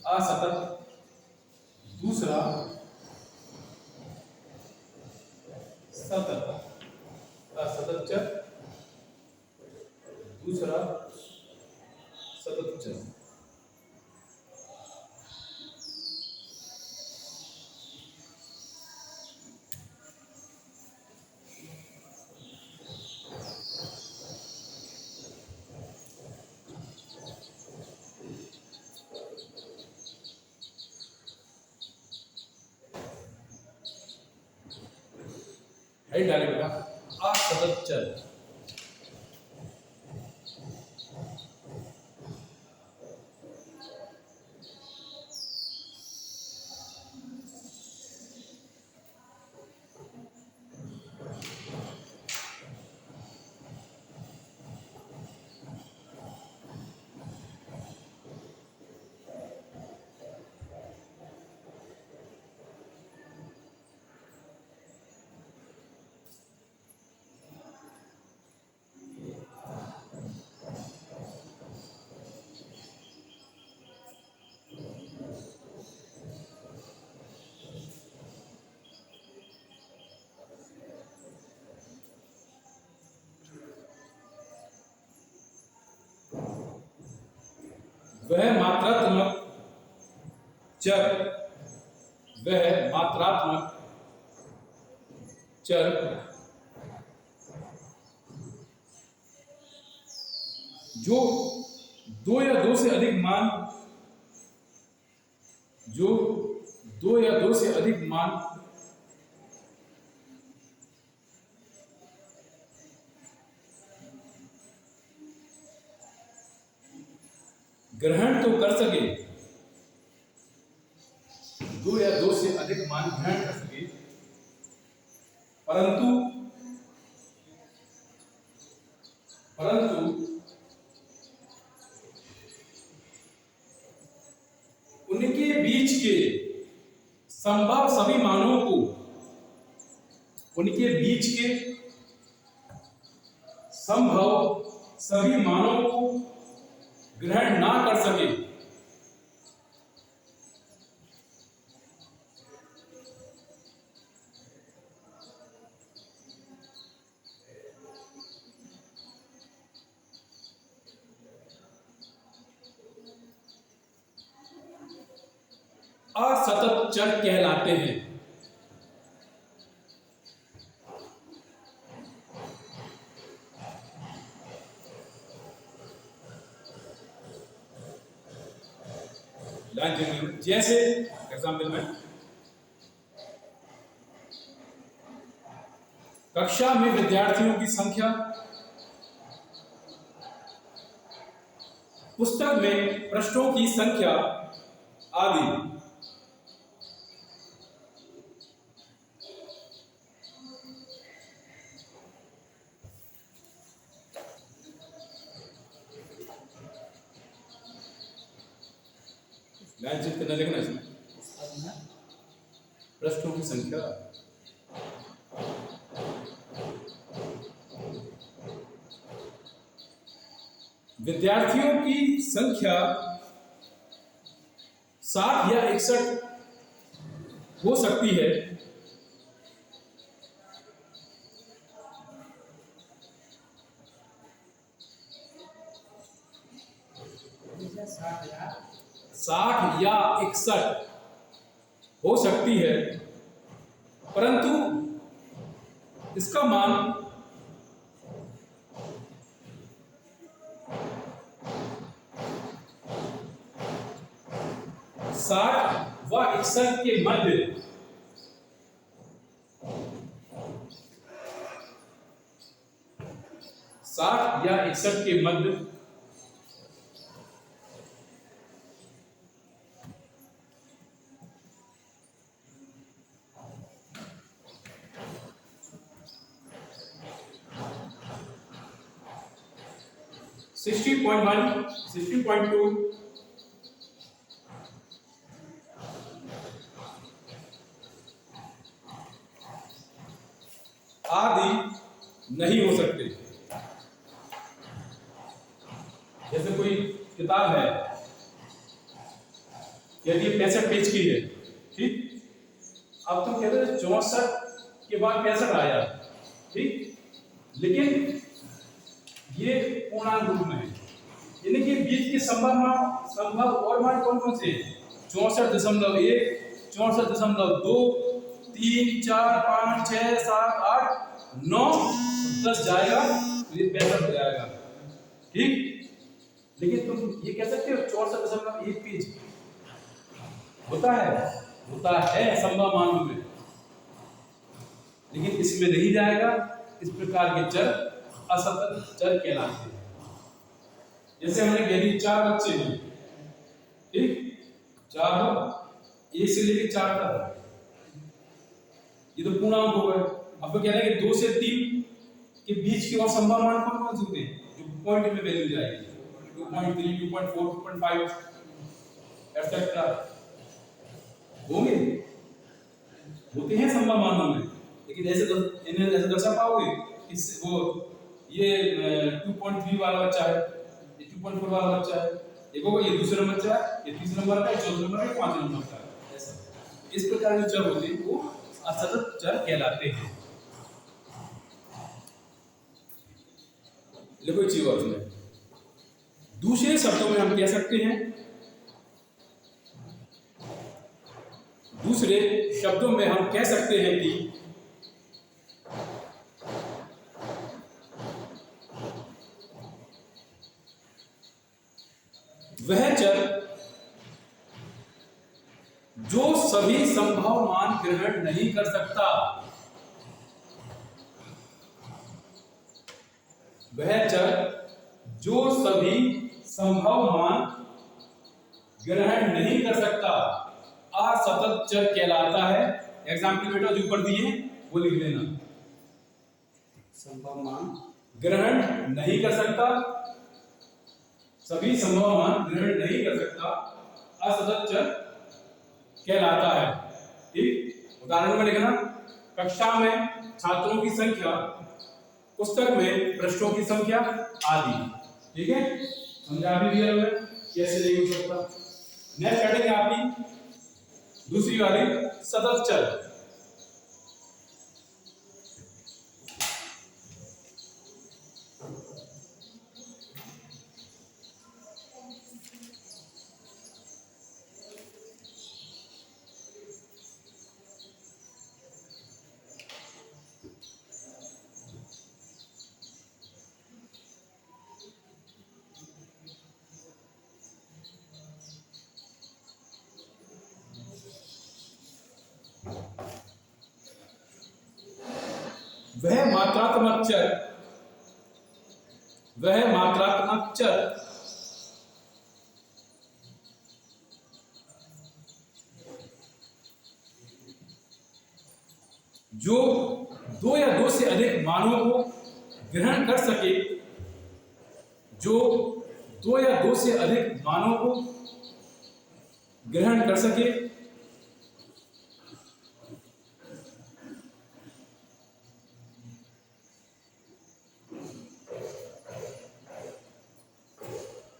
असतत, दूसरा सतत, असतत चर, दूसरा सतत चर। हेड डाले बेटा, असतत चर। वह मात्रात्मक चर, वह मात्रात्मक चर जो दो या दो से अधिक मान, जो दो या दो से अधिक मान ग्रहण तो कर सके, दो या दो से अधिक मान ग्रहण कर सके, परंतु उनके बीच के संभव सभी मानों को, उनके बीच के संभव सभी मानों को ग्रहण ना कर सके, असतत चर कहलाते हैं। जैसे एग्जाम्पल में कक्षा में विद्यार्थियों की संख्या, पुस्तक में पृष्ठों की संख्या आदि। लाइन चित्र करना देखना इसमें पृष्ठों की संख्या, विद्यार्थियों की संख्या 60 या 61 हो सकती है, साठ या 61 हो सकती है, परंतु इसका मान 60 व 61 के मध्य, 60 या 61 के मध्य सिक्सटी 60.2 आदि नहीं हो सकते। जैसे कोई किताब है यदि ये 65 पेज की है, ठीक। अब तुम कहते हो 64 के बाद 65 आया, ठीक, लेकिन ये पूर्णांक रूप में है, यानी कि बीच के संभव और मान कौन कौन से? 64.1, 64.2, 3, 4, 5, 6, 7, 8, 9, 10 जाएगा तो ये 65 हो जाएगा, ठीक। लेकिन तुम ये कह सकते हो 64.1 पेज होता है संभव मानों में, लेकिन इसमें नहीं जाएगा। इस प्रकार के चर असतत चर कहलाते हैं। जैसे हमने कह दी 4 बच्चे हैं, ठीक, 4 1 से लेकर 4 तक, ये तो पूर्णांक हो गए। अब तो कह रहे हैं कि 2 से 3 के बीच की और संभव मान कौन कौन से होते हैं जो पॉइंट में वैल्यू जाएगी? 2.3, 2.4, 2.5 एटसेट्रा होते हैं संभव मानों में, लेकिन इन्हें ऐसे दर्शा पाओगे कि वो ये 2.3 वाला बच्चा है, ये 2.4 वाला बच्चा है, देखो ये दूसरा बच्चा है, ये तीसरे नंबर का है, चौथे नंबर का, पांचवें नंबर का है। ऐसा इस प्रकार के चर होते हैं वो असतत चर कहलाते हैं। देखो एक चीज और इसमें दूसरे शब्दों में हम कह सकते हैं, दूसरे शब्दों में हम कह सकते हैं कि वह चर जो सभी संभव मान ग्रहण नहीं कर सकता, वह चर जो सभी संभव मान ग्रहण नहीं कर सकता असतत चर कहलाता है। एग्जाम्पल बेटा जो ऊपर दिए वो लिख लेना। संभव मान ग्रहण नहीं कर सकता, सभी संभव मान ग्रहण नहीं कर सकता असतत चर कहलाता है, ठीक। उदाहरण में लिखना, कक्षा में छात्रों की संख्या, पुस्तक में पृष्ठों की संख्या आदि, ठीक है। समझा भी दिया हुआ है कैसे नहीं हो सकता। नेक्स्ट हेडिंग आपकी दूसरी वाली सतत चर। वह मात्रात्मक चर जो 2 या 2 से अधिक मानों को ग्रहण कर सके, जो 2 या 2 से अधिक मानों को ग्रहण कर सके,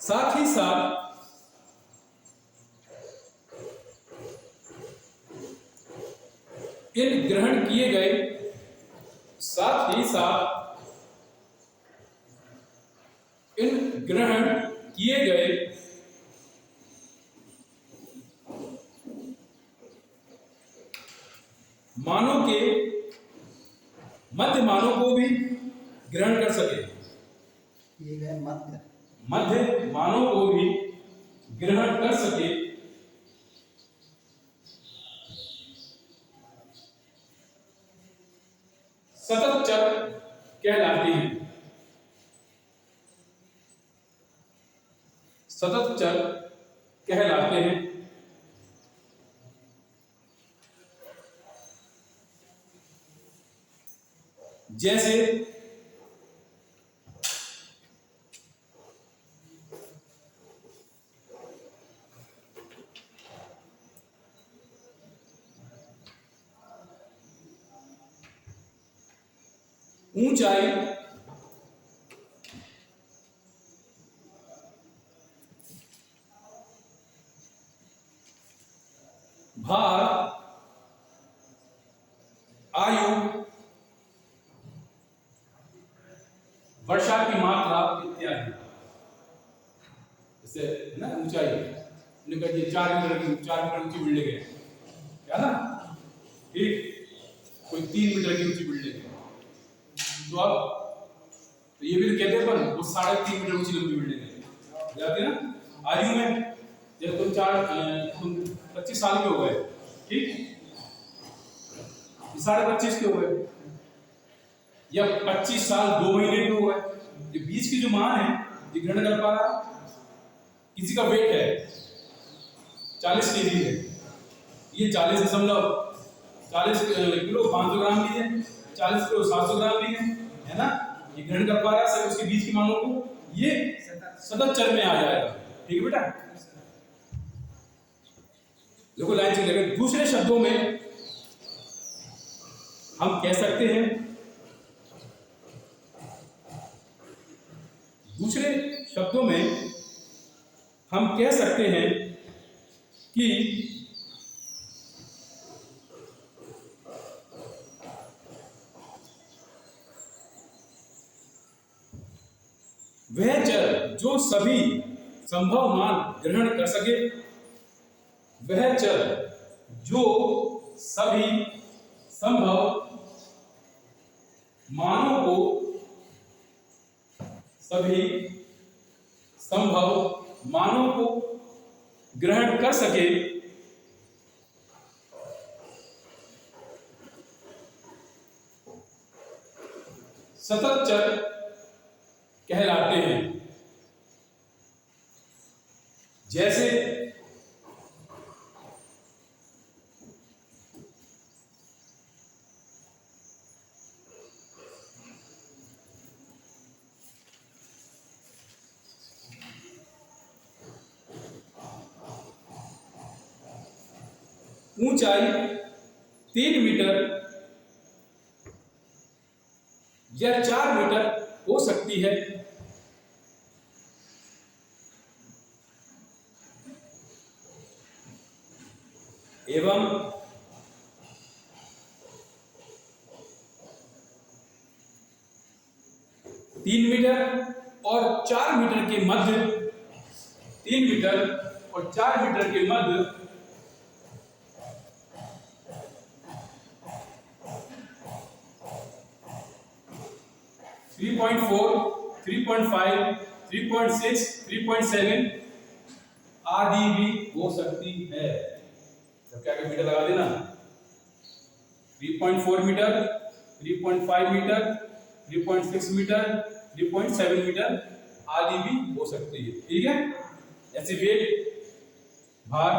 साथ ही साथ इन ग्रहण किए गए मानों के मध्य मानों को भी ग्रहण कर सके, मध्य मानों को भी ग्रहण कर सके, सतत चर कहलाते हैं। सतत चर कहलाते हैं। जैसे ऊंचाई, भार, आयु, वर्षा की मात्रा इत्यादि। जैसे है ना ऊंचाई, 4 मीटर ऊंची बिल्डिंग है क्या ना, ठीक, कोई 3 मीटर की ऊंची बिल्डिंग है, तो अब तो ये भी तो कहते हैं, पर वो 3.5 मीटर ऊंची लंबी बिल्डिंग है, जाती है ना। आयु में जब तुम 25 साल के हो गए, ठीक, 25.5 के हो गए, या 25 साल 2 महीने के हो गए, ये बीच की जो मान है ये ग्रहण कर पा रहा। किसी का वेट है 40 केजी है, ये 40 किलो 500 ग्राम भी है, 40 किलो 700 ग्राम भी है ना, ये ग्रहण कर पा रहा है सब उसके बीच की मानों को, ये सतत चर में आ जाएगा, ठीक है बेटा। देखो लाइन चल रही है। दूसरे शब्दों में हम कह सकते हैं, दूसरे शब्दों में हम कह सकते हैं कि वह चर जो सभी संभव मान ग्रहण कर सके, वह चर जो सभी संभव मानों को ग्रहण कर सके, सतत चर कहलाते हैं। जैसे ऊंचाई 3 मीटर या 4 मीटर हो सकती है, एवं तीन मीटर और 4 मीटर के मध्य 3 मीटर और 4 मीटर के मध्य 3.4, 3.5, 3.6, 3.7 आदि भी हो सकती है। तो क्या मीटर लगा देना, 3.4 मीटर, 3.5 मीटर, 3.6 मीटर, 3.7 मीटर आदि भी हो सकती है, ठीक है। ऐसे वेट, भार,